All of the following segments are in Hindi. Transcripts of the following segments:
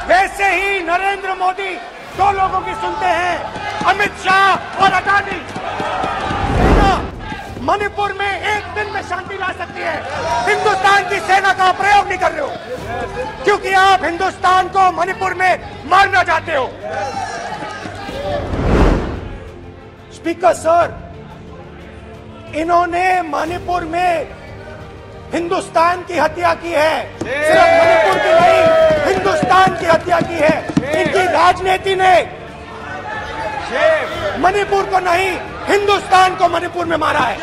वैसे ही नरेंद्र मोदी दो लोगों की सुनते हैं, अमित शाह और अडानी। मणिपुर में एक दिन में शांति ला सकती है। हिंदुस्तान की सेना का प्रयोग नहीं कर रहे हो, क्योंकि आप हिंदुस्तान को मणिपुर में मारना चाहते हो। स्पीकर सर, इन्होंने मणिपुर में हिंदुस्तान की हत्या की है, सिर्फ मणिपुर की नहीं, हिंदुस्तान की हत्या की है। इनकी राजनीति ने मणिपुर को नहीं, हिंदुस्तान को मणिपुर में मारा है।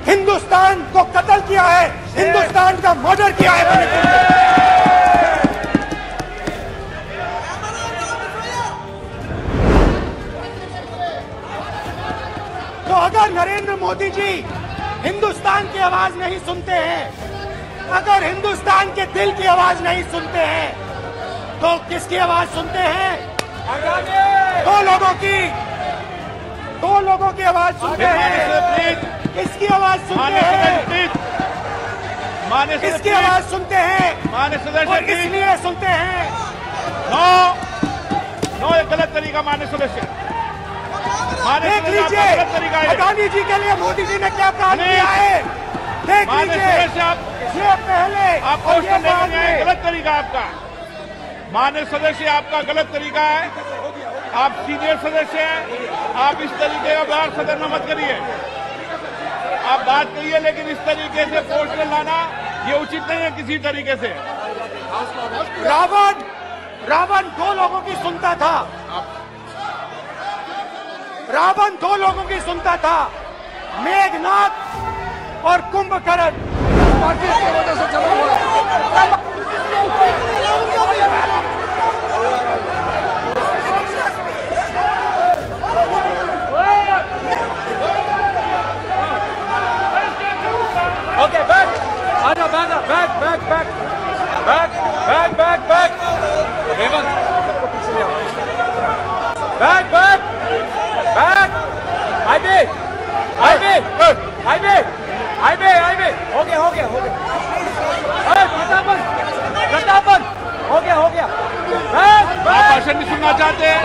हिंदुस्तान को कत्ल किया है, हिंदुस्तान का मर्डर किया है मणिपुर में। तो अगर नरेंद्र मोदी जी हिंदुस्तान की आवाज नहीं सुनते हैं, अगर हिंदुस्तान के दिल की आवाज नहीं सुनते हैं, तो किसकी आवाज सुनते हैं? दो लोगों की आवाज सुनते हैं। किसकी आवाज सुनते हैं? किसकी आवाज सुनते हैं? और इसलिए सुनते हैं। नो, ये गलत तरीका। माननीय सदस्य, देख लीजिए अडानी जी के लिए मोदी जी ने क्या काम किया है। देख लीजिए, ये पहले आपको गलत तरीका आपका। माननीय सदस्य, आपका गलत तरीका है। आप सीनियर सदस्य हैं, आप इस तरीके का व्यवहार सदन में मत करिए। आप बात करिए, लेकिन इस तरीके से पोस्टर लाना ये उचित नहीं है किसी तरीके से। रावण दो लोगों की सुनता था। रावण दो लोगों की सुनता था, मेघनाथ और कुंभकर्ण। की वजह से चला हुआ। Okay, back. Anna, back. Hemant. Back. IB. हो गया. प्रतापन. हो गया. आप भाषण नहीं सुनना चाहते हैं?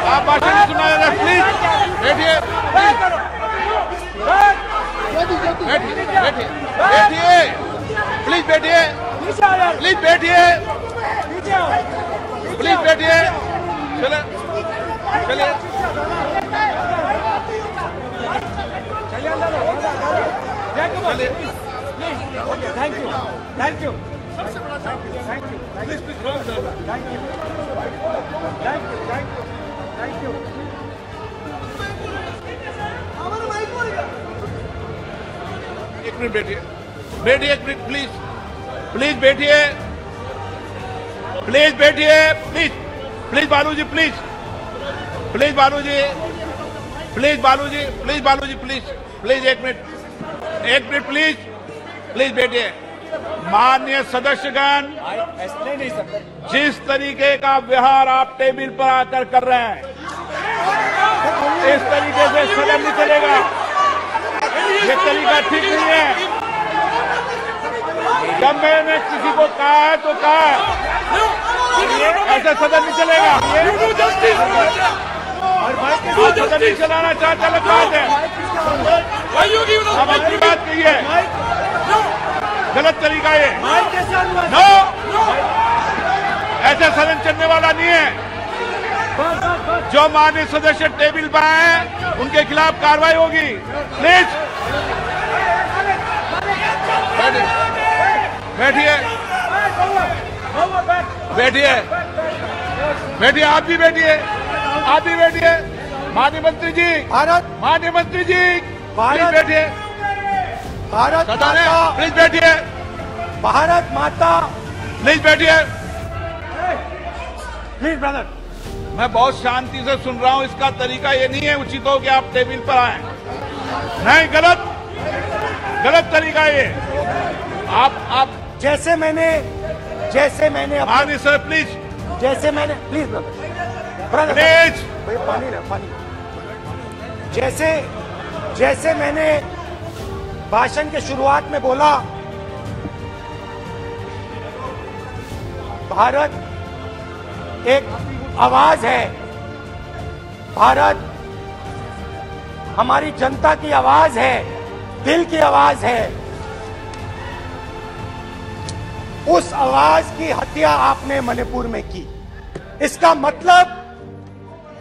आप भाषण नहीं सुनना चाहते? प्लीज बैठिए। प्लीज बैठिए। चलिए। Thank you. एक मिनट बैठिए, एक मिनट प्लीज बैठिए। बालू जी, एक मिनट प्लीज बैठिए। माननीय सदस्यगण, जिस तरीके का व्यवहार आप टेबल पर आकर कर रहे हैं, इस तरीके से सदन नहीं चलेगा। ये तरीका ठीक नहीं है। जब मैंने किसी को कहा है तो कहा है, ऐसे सदन नहीं चलेगा। सदन नहीं चलाना चाहता, अलग बात है। आप अपनी बात कहिए, गलत तरीका ये। नो, ऐसे सदन चलने वाला नहीं है। जो माननीय सदस्य टेबल पर हैं, उनके खिलाफ कार्रवाई होगी। प्लीज बैठिए। आप भी बैठिए। माननीय मंत्री जी, प्लीज बैठिए। भारत माता, प्लीज बैठिए। भारत माता, प्लीज बैठिए। Please brother. मैं बहुत शांति से सुन रहा हूं। इसका तरीका ये नहीं है उचित हो कि आप टेबल पर आए। नहीं, गलत तरीका ये। आप जैसे मैंने माननीय सर, प्लीज पानी। जैसे मैंने भाषण के शुरुआत में बोला भारत एक आवाज है, भारत हमारी जनता की आवाज है, दिल की आवाज है। उस आवाज की हत्या आपने मणिपुर में की। इसका मतलब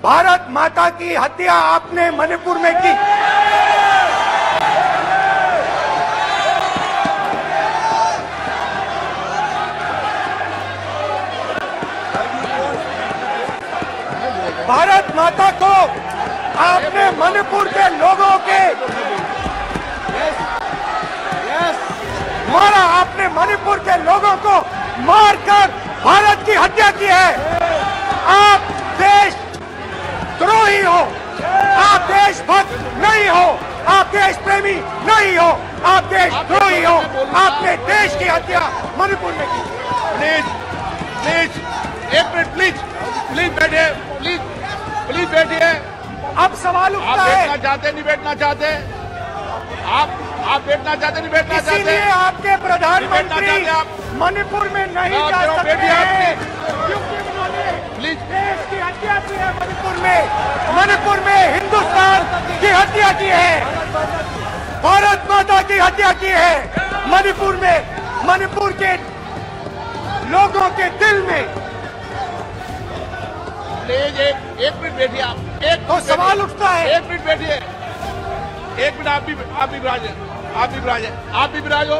भारत माता की हत्या आपने मणिपुर में की। भारत माता को आपने मणिपुर के लोगों के मारा, आपने मणिपुर के लोगों को मारकर भारत की हत्या की है। आप देश द्रोही हो, आप देशभक्त नहीं हो, आप देश प्रेमी नहीं हो, आप देशद्रोही हो। आपने देश की हत्या मणिपुर में की। प्लीज प्लीज एक मिनट, प्लीज प्लीज बैठिए, प्लीज प्लीज बैठिए। अब सवाल आप उठता है, बैठना चाहते नहीं बैठना चाहते, आप बैठना चाहते नहीं बैठना चाहते, इसीलिए आपके प्रधानमंत्री मणिपुर में नहीं जा सकते हैं, क्योंकि उन्होंने प्लीज देश की हत्या की है। मणिपुर में हिंदुस्तान की हत्या की है, भारत माता की हत्या की है। मणिपुर में, मणिपुर के लोगों के दिल में। प्लीज एक मिनट बैठिए आप, एक तो सवाल उठता है, एक मिनट बैठिए, एक मिनट। आप भी विराजे, आप भी विराजे, आप भी विराजो,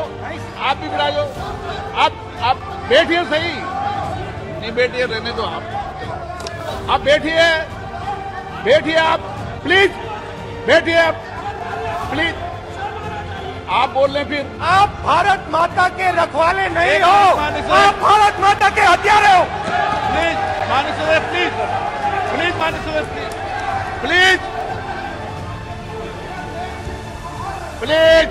आप भी विराजो। आप बैठिए सही, नहीं बैठिए, रहने दो। आप बैठिए, बैठिए आप, प्लीज बैठिए आप, प्लीज। आप बोल रहे फिर आप भारत माता के रखवाले नहीं हो, आप भारत माता के हत्यारे हो। प्लीज माननीय सदस्य, प्लीज प्लीज माननीय सदस्य, please please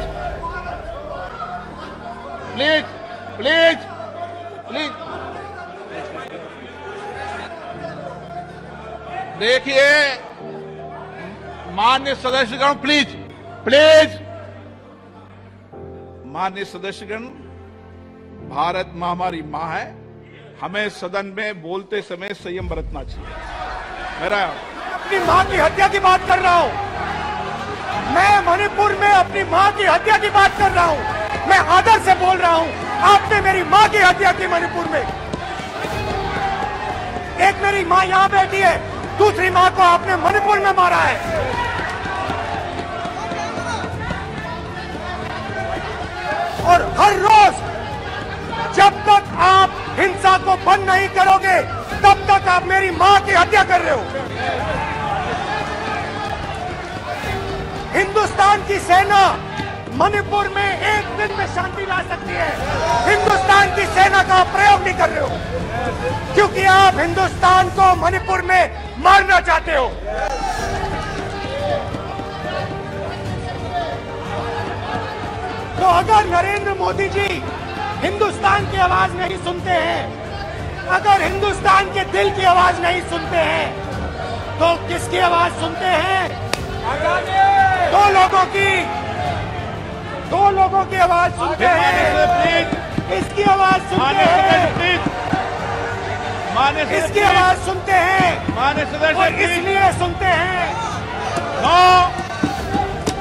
please please please. देखिए माननीय सदस्यगण, प्लीज प्लीज। माननीय सदस्यगण, भारत मां हमारी मां है, हमें सदन में बोलते समय संयम बरतना चाहिए। मेरा अपनी मां की हत्या की बात कर रहा हूं, मैं मणिपुर में अपनी मां की हत्या की बात कर रहा हूं, मैं आदर से बोल रहा हूं। आपने मेरी मां की हत्या की मणिपुर में। एक मेरी मां यहां बैठी है, दूसरी मां को आपने मणिपुर में मारा है। और हर रोज जब तक आप हिंसा को बंद नहीं करोगे, तब तक आप मेरी मां की हत्या कर रहे हो। हिंदुस्तान की सेना मणिपुर में एक दिन में शांति ला सकती है। हिंदुस्तान की सेना का प्रयोग नहीं कर रहे हो, क्योंकि आप हिंदुस्तान को मणिपुर में मारना चाहते हो। तो अगर नरेंद्र मोदी जी हिंदुस्तान की आवाज नहीं सुनते हैं, अगर हिंदुस्तान के दिल की आवाज नहीं सुनते हैं, तो किसकी आवाज सुनते हैं? दो लोगों की आवाज सुनते हैं। इसकी आवाज सुनते हैं, इसकी आवाज सुनते हैं, और इसलिए सुनते हैं।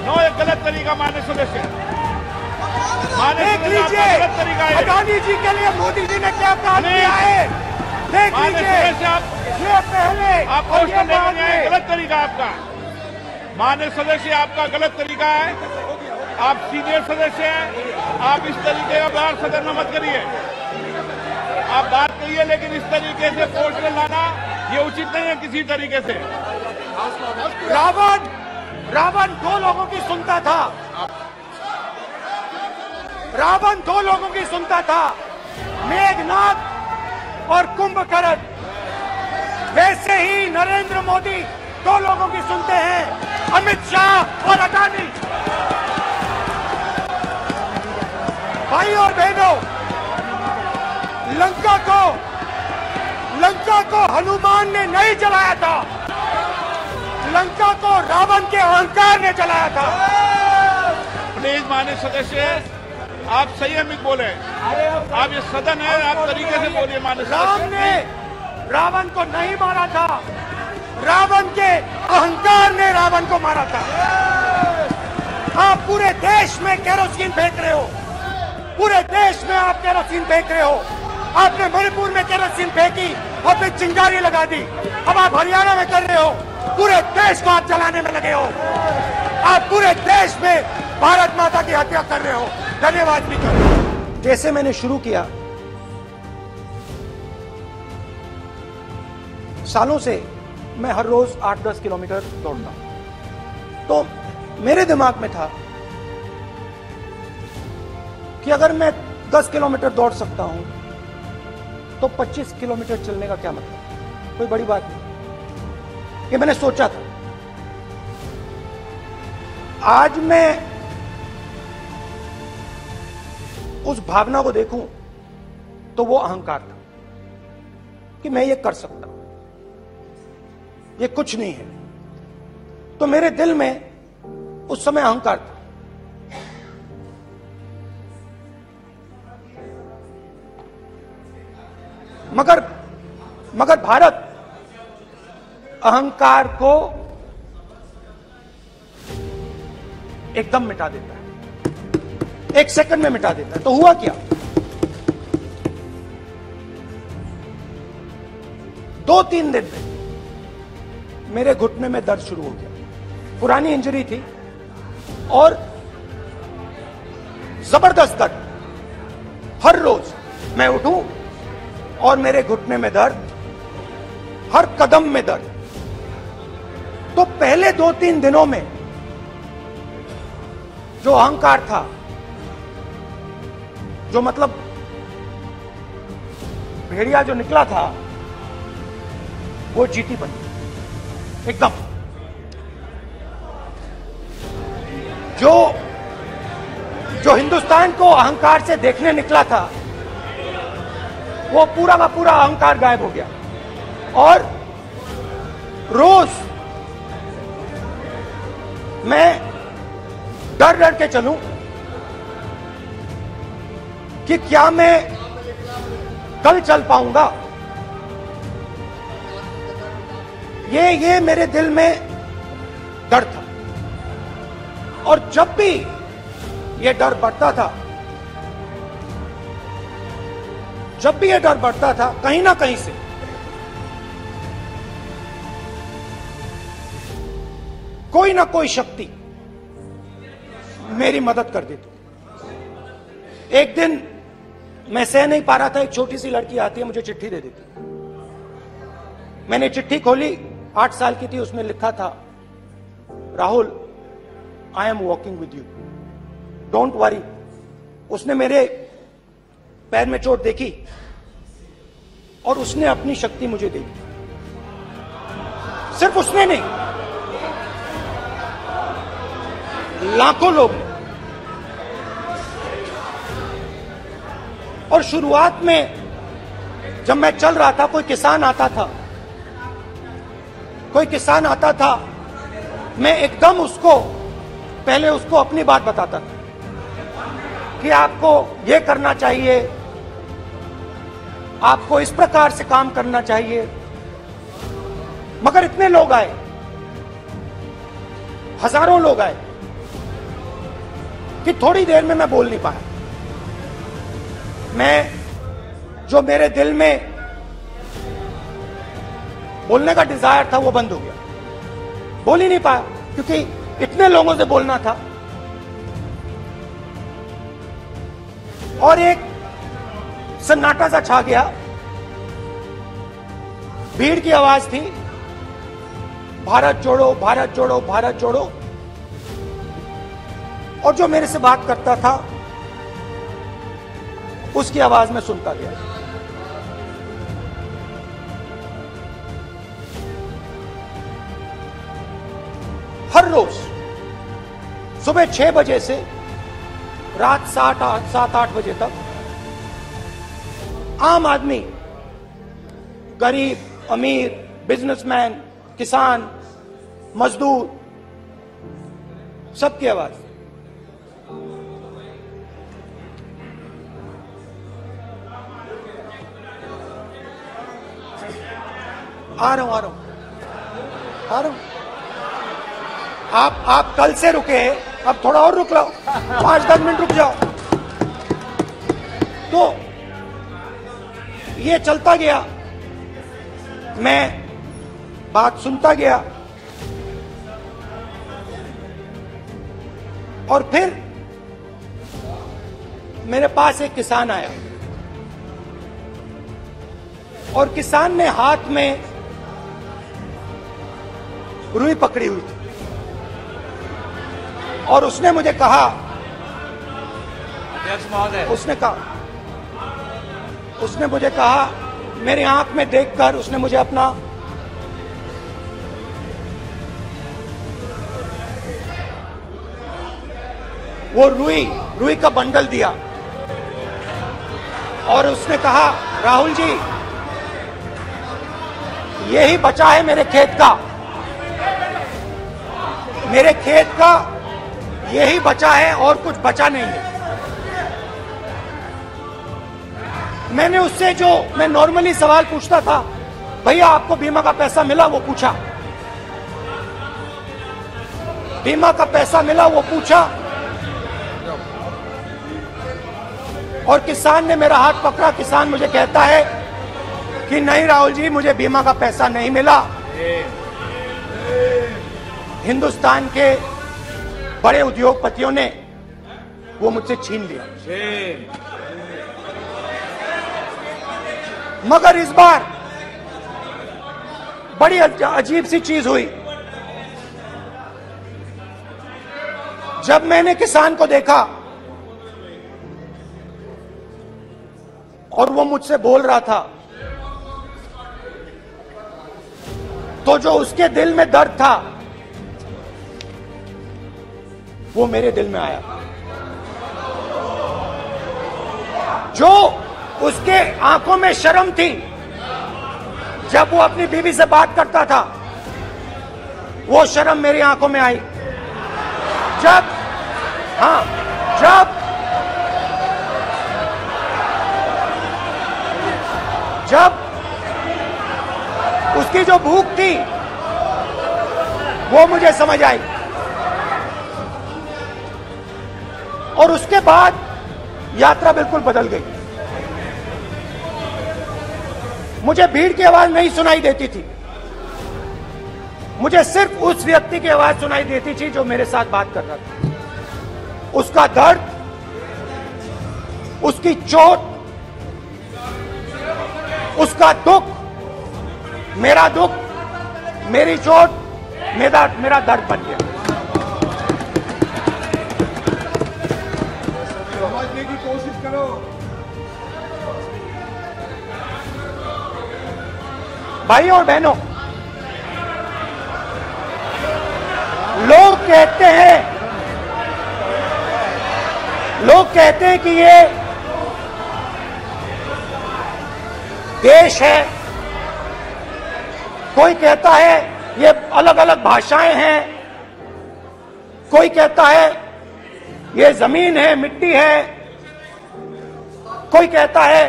नो ये गलत तरीका माननीय सदस्य, देख लीजिए अडानी जी के लिए मोदी जी ने क्या काम किया है। देख लीजिए, ये पहले आप गलत तरीका आपका, माननीय सदस्य आपका गलत तरीका है। आप सीनियर सदस्य हैं, आप इस तरीके का व्यवहार सदन में मत करिए। आप बात करिए, लेकिन इस तरीके से पोस्टर लाना ये उचित नहीं है किसी तरीके से। रावण दो लोगों की सुनता था, रावण दो लोगों की सुनता था, मेघनाद और कुंभकर्ण। वैसे ही नरेंद्र मोदी दो लोगों की सुनते हैं, अमित शाह और अडानी। भाई और बहनों, लंका को हनुमान ने नहीं जलाया था, लंका को रावण के अहंकार ने जलाया था। प्लीज माननीय सदस्य, आप संयमित बोले। आप ये सदन है, आप तरीके से बोलिए। माननीय राम ने रावण को नहीं मारा था, रावण के अहंकार ने रावण को मारा था। आप पूरे देश में केरोसिन फेंक रहे हो, पूरे देश में आप केरोसिन फेंक रहे हो। आपने मणिपुर में केरोसिन फेंकी और फिर चिंगारी लगा दी। अब आप हरियाणा में कर रहे हो, पूरे देश को आप जलाने में लगे हो। आप पूरे देश में भारत माता की हत्या कर रहे हो। धन्यवाद भी कर रहे हो। जैसे मैंने शुरू किया, सालों से मैं हर रोज 8-10 किलोमीटर दौड़ता हूं। तो मेरे दिमाग में था कि अगर मैं 10 किलोमीटर दौड़ सकता हूं तो 25 किलोमीटर चलने का क्या मतलब, कोई बड़ी बात नहीं। ये मैंने सोचा था। आज मैं उस भावना को देखूं तो वो अहंकार था कि मैं ये कर सकता हूं, ये कुछ नहीं है। तो मेरे दिल में उस समय अहंकार था। मगर भारत अहंकार को एकदम मिटा देता है, 1 सेकंड में मिटा देता है। तो हुआ क्या, 2-3 दिन में मेरे घुटने में दर्द शुरू हो गया। पुरानी इंजरी थी और जबरदस्त दर्द। हर रोज मैं उठूं और मेरे घुटने में दर्द, हर कदम में दर्द। तो पहले 2-3 दिनों में जो अहंकार था, जो मतलब भेड़िया जो निकला था, वो चींटी बन गई एकदम। जो हिंदुस्तान को अहंकार से देखने निकला था, वो पूरा का पूरा अहंकार गायब हो गया। और रोज मैं डर डर के चलूं कि क्या मैं कल चल पाऊंगा। ये मेरे दिल में डर था। और जब भी ये डर बढ़ता था, कहीं ना कहीं से कोई ना कोई शक्ति मेरी मदद कर देती। एक दिन मैं सह नहीं पा रहा था, एक छोटी सी लड़की आती है, मुझे चिट्ठी दे देती। मैंने चिट्ठी खोली, 8 साल की थी। उसमें लिखा था, Rahul, I am walking with you, don't worry. उसने मेरे पैर में चोट देखी और उसने अपनी शक्ति मुझे दी। सिर्फ उसने नहीं, लाखों लोग ने। और शुरुआत में जब मैं चल रहा था, कोई किसान आता था, मैं एकदम पहले उसको अपनी बात बताता था कि आपको ये करना चाहिए, आपको इस प्रकार से काम करना चाहिए। मगर इतने लोग आए, हजारों लोग आए कि थोड़ी देर में मैं बोल नहीं पाया। जो मेरे दिल में बोलने का डिजायर था, वो बंद हो गया। बोल ही नहीं पाया क्योंकि इतने लोगों से बोलना था। और एक सन्नाटा सा छा गया। भीड़ की आवाज थी, भारत जोड़ो, भारत जोड़ो, भारत जोड़ो। और जो मेरे से बात करता था, उसकी आवाज में सुनता गया। हर रोज सुबह 6 बजे से रात 7-8 बजे तक आम आदमी, गरीब, अमीर, बिजनेसमैन, किसान, मजदूर, सबकी आवाज। आ रहा हूं। आप कल से रुके, अब थोड़ा और रुक लो, 5-10 मिनट रुक जाओ। तो ये चलता गया, मैं बात सुनता गया, और फिर मेरे पास एक किसान आया, और किसान ने हाथ में रुई पकड़ी हुई थी, और उसने मुझे कहा, उसने मुझे कहा, मेरी आंख में देखकर उसने मुझे अपना वो रुई का बंडल दिया, और उसने कहा, राहुल जी, यही बचा है मेरे खेत का यही बचा है, और कुछ बचा नहीं है। मैंने उससे, जो मैं नॉर्मली सवाल पूछता था, भैया आपको बीमा का पैसा मिला, वो पूछा, बीमा का पैसा मिला, वो पूछा, और किसान ने मेरा हाथ पकड़ा। किसान मुझे कहता है कि नहीं राहुल जी, मुझे बीमा का पैसा नहीं मिला, हिंदुस्तान के बड़े उद्योगपतियों ने वो मुझसे छीन लिया। मगर इस बार बड़ी अजीब सी चीज हुई। जब मैंने किसान को देखा और वो मुझसे बोल रहा था, तो जो उसके दिल में दर्द था वो मेरे दिल में आया। जो उसके आंखों में शर्म थी जब वो अपनी बीवी से बात करता था, वो शर्म मेरी आंखों में आई। जब उसकी जो भूख थी वो मुझे समझ आई, और उसके बाद यात्रा बिल्कुल बदल गई। मुझे भीड़ की आवाज नहीं सुनाई देती थी, मुझे सिर्फ उस व्यक्ति की आवाज सुनाई देती थी जो मेरे साथ बात कर रहा था। उसका दर्द, उसकी चोट, उसका दुख, मेरा दुख, मेरी चोट, मेरा दर्द बन गया। समझने की कोशिश करो। भाई और बहनों, लोग कहते हैं कि ये देश है, कोई कहता है ये अलग अलग भाषाएं हैं, कोई कहता है ये जमीन है, मिट्टी है, कोई कहता है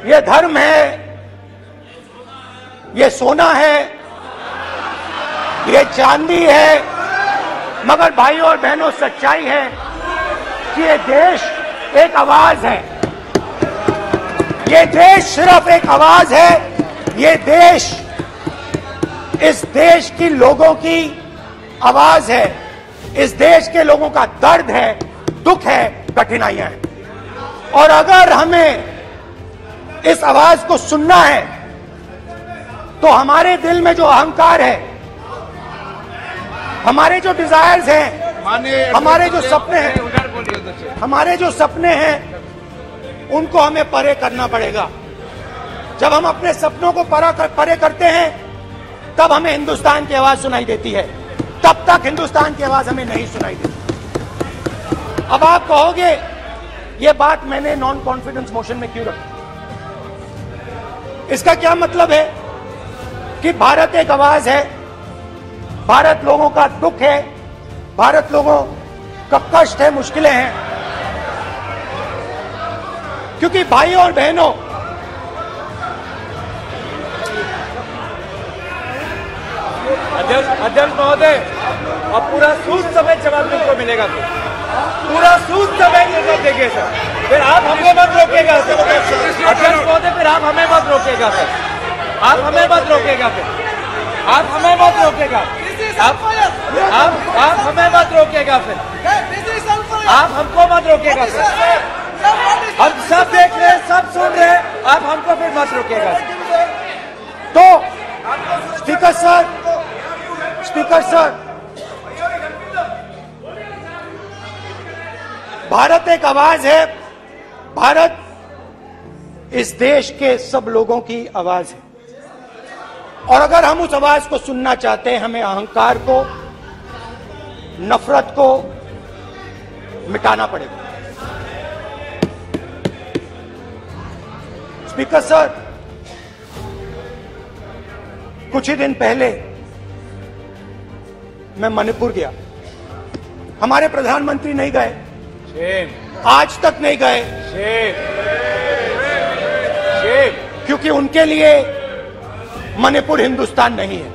ये धर्म है, ये सोना है, ये चांदी है। मगर भाइयों और बहनों, सच्चाई है कि ये देश एक आवाज है, ये देश सिर्फ एक आवाज है। ये देश इस देश की लोगों की आवाज है, इस देश के लोगों का दर्द है, दुख है, कठिनाइयां हैं। और अगर हमें इस आवाज को सुनना है तो हमारे दिल में जो अहंकार है, हमारे जो डिजायर्स हैं, हमारे जो सपने हैं, उनको हमें परे करना पड़ेगा। जब हम अपने सपनों को परे करते हैं तब हमें हिंदुस्तान की आवाज सुनाई देती है, तब तक हिंदुस्तान की आवाज हमें नहीं सुनाई देती। अब आप कहोगे ये बात मैंने नॉन कॉन्फिडेंस मोशन में क्यों रखी? इसका क्या मतलब है कि भारत एक आवाज है, भारत लोगों का दुख है, भारत लोगों का कष्ट है, मुश्किलें हैं। क्योंकि भाइयों और बहनों, अध्यक्ष महोदय, अब पूरा सूद समेत जवाब तुमको मिलेगा, पूरा सूद समेत जवाब देंगे सर। फिर आप हमें मत रोकेगा सर। अध्यक्ष महोदय, फिर आप हमें मत रोकेगा सर। आप हमें मत रोकेगा फिर। आप हमें मत रोकेगा। आप हमें मत रोकेगा फिर। आप हमको मत रोकेगा सर। हम सब देख रहे हैं, सब सुन रहे हैं, आप हमको फिर मत रोकेगा। तो स्पीकर सर, भारत एक आवाज है। भारत इस देश के सब लोगों की आवाज है, और अगर हम उस आवाज को सुनना चाहते हैं, हमें अहंकार को, नफरत को मिटाना पड़ेगा। स्पीकर सर, कुछ ही दिन पहले मैं मणिपुर गया। हमारे प्रधानमंत्री नहीं गए, आज तक नहीं गए, क्योंकि उनके लिए मणिपुर हिंदुस्तान नहीं है।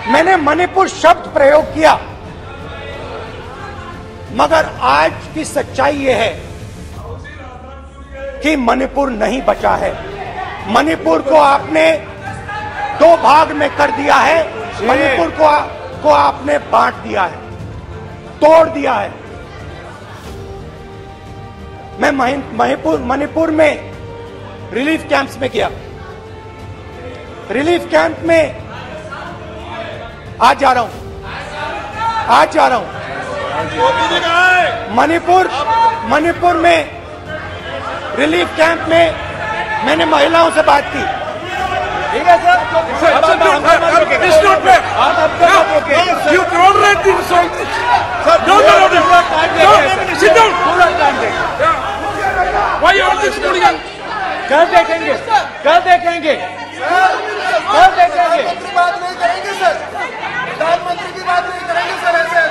मैंने मणिपुर शब्द प्रयोग किया, मगर आज की सच्चाई यह है कि मणिपुर नहीं बचा है। मणिपुर को आपने दो भाग में कर दिया है। मणिपुर को आपने बांट दिया है, तोड़ दिया है। मैं मणिपुर में रिलीफ कैंप्स में गया। रिलीफ कैंप में आज जा रहा हूं। मणिपुर में रिलीफ कैंप में मैंने महिलाओं से बात की। ठीक है sir, You tolerate the insult. No. Sit down. Why you are this morning? कल देखेंगे। बात नहीं करेंगे सर। प्रधानमंत्री की बात नहीं करेंगे सर। ऐसे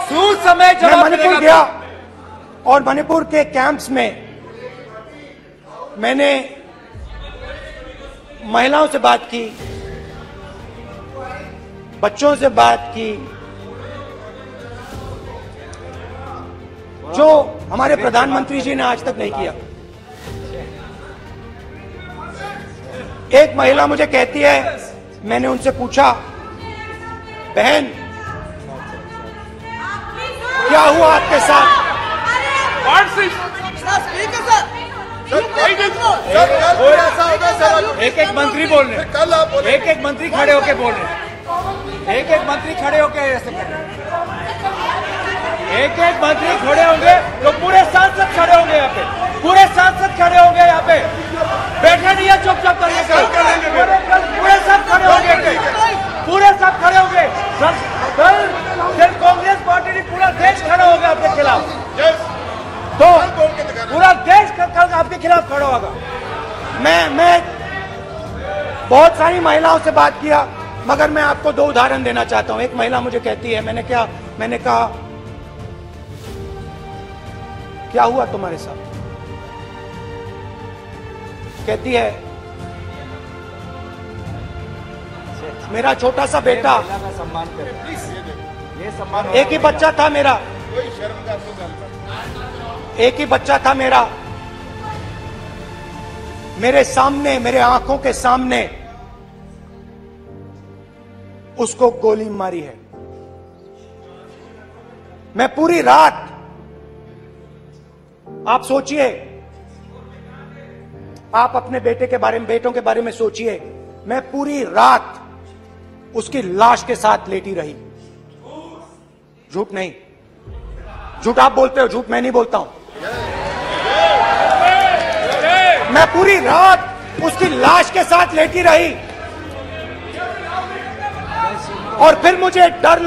सूद समय मैं मणिपुर गया, और मणिपुर के कैंप्स में मैंने महिलाओं से बात की, बच्चों से बात की, जो हमारे प्रधानमंत्री जी ने आज तक नहीं किया। एक महिला मुझे कहती है, मैंने उनसे पूछा, बहन क्या हुआ आपके साथ? एक मंत्री बोल रहे, एक मंत्री खड़े होके बोल रहे, एक मंत्री खड़े होके ऐसे कर रहे, एक मंत्री खड़े होंगे तो पूरे सांसद खड़े होंगे यहाँ पे, पूरे सांसद खड़े होंगे यहाँ पे, बैठे नहीं है चुपचाप करिए, पूरे सब खड़े होंगे, पूरे सब खड़े होंगे। कल कांग्रेस पार्टी ने पूरा देश खड़ा होगा आपके खिलाफ, तो पूरा देश कल आपके खिलाफ खड़ा होगा। मैं बहुत सारी महिलाओं से बात किया, मगर मैं आपको दो उदाहरण देना चाहता हूं। एक महिला मुझे कहती है, मैंने कहा क्या हुआ तुम्हारे साथ? कहती है, मेरा छोटा सा बेटा, सम्मान करें, ये सम्मान, एक ही बच्चा था मेरा, एक ही बच्चा था मेरा, मेरे सामने, मेरे आंखों के सामने उसको गोली मारी है। मैं पूरी रात, आप सोचिए, आप अपने बेटों के बारे में सोचिए, मैं पूरी रात उसकी लाश के साथ लेटी रही। झूठ नहीं, झूठ आप बोलते हो, झूठ मैं नहीं बोलता हूं। मैं पूरी रात उसकी लाश के साथ लेटी रही, और फिर मुझे डर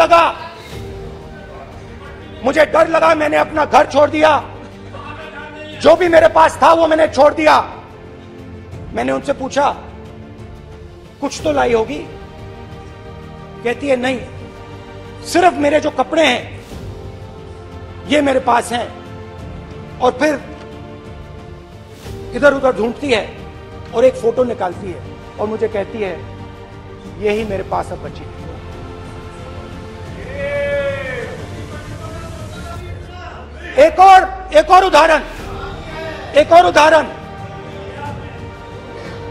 लगा, मैंने अपना घर छोड़ दिया, जो भी मेरे पास था वो मैंने छोड़ दिया। मैंने उनसे पूछा, कुछ तो लाई होगी? कहती है, नहीं, सिर्फ मेरे जो कपड़े हैं ये मेरे पास है, और फिर इधर उधर ढूंढती है और एक फोटो निकालती है और मुझे कहती है यही मेरे पास अब बची है। एक और उदाहरण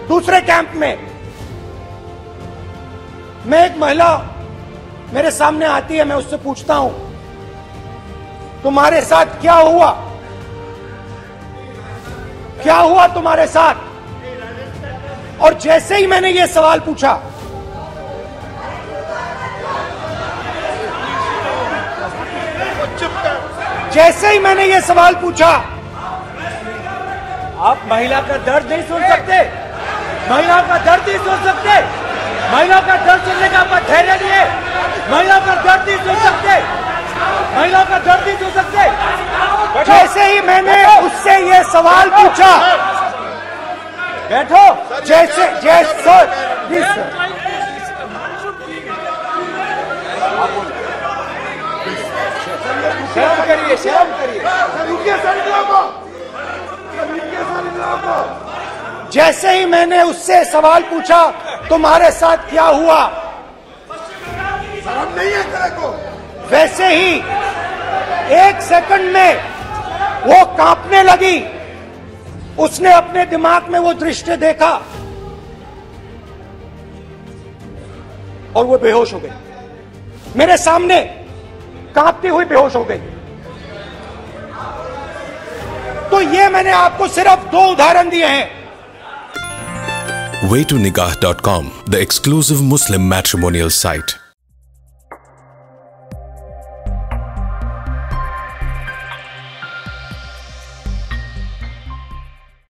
दूसरे कैंप में मैं एक महिला मेरे सामने आती है, मैं उससे पूछता हूं तुम्हारे साथ क्या हुआ तुम्हारे साथ? और जैसे ही मैंने ये सवाल पूछा, आप महिला का दर्द नहीं सुन सकते, महिला का दर्द नहीं सुन सकते, महिला का दर्द सुनने का आपका धैर्य नहीं है, महिला का दर्द नहीं सुन सकते, महिला का दर्द नहीं सुन सकते। जैसे ही मैंने उससे ये सवाल पूछा, बैठो, जैसे प्लीज सर, शर्म करिए। जैसे ही मैंने उससे सवाल पूछा तुम्हारे साथ क्या हुआ, शर्म नहीं है तेरे को? वैसे ही 1 सेकंड में वो कांपने लगी। उसने अपने दिमाग में वो दृश्य देखा और वो बेहोश हो गई, मेरे सामने कांपती हुई बेहोश हो गई। तो ये मैंने आपको सिर्फ 2 उदाहरण दिए हैं। Waytonikah.com, the exclusive Muslim matrimonial site.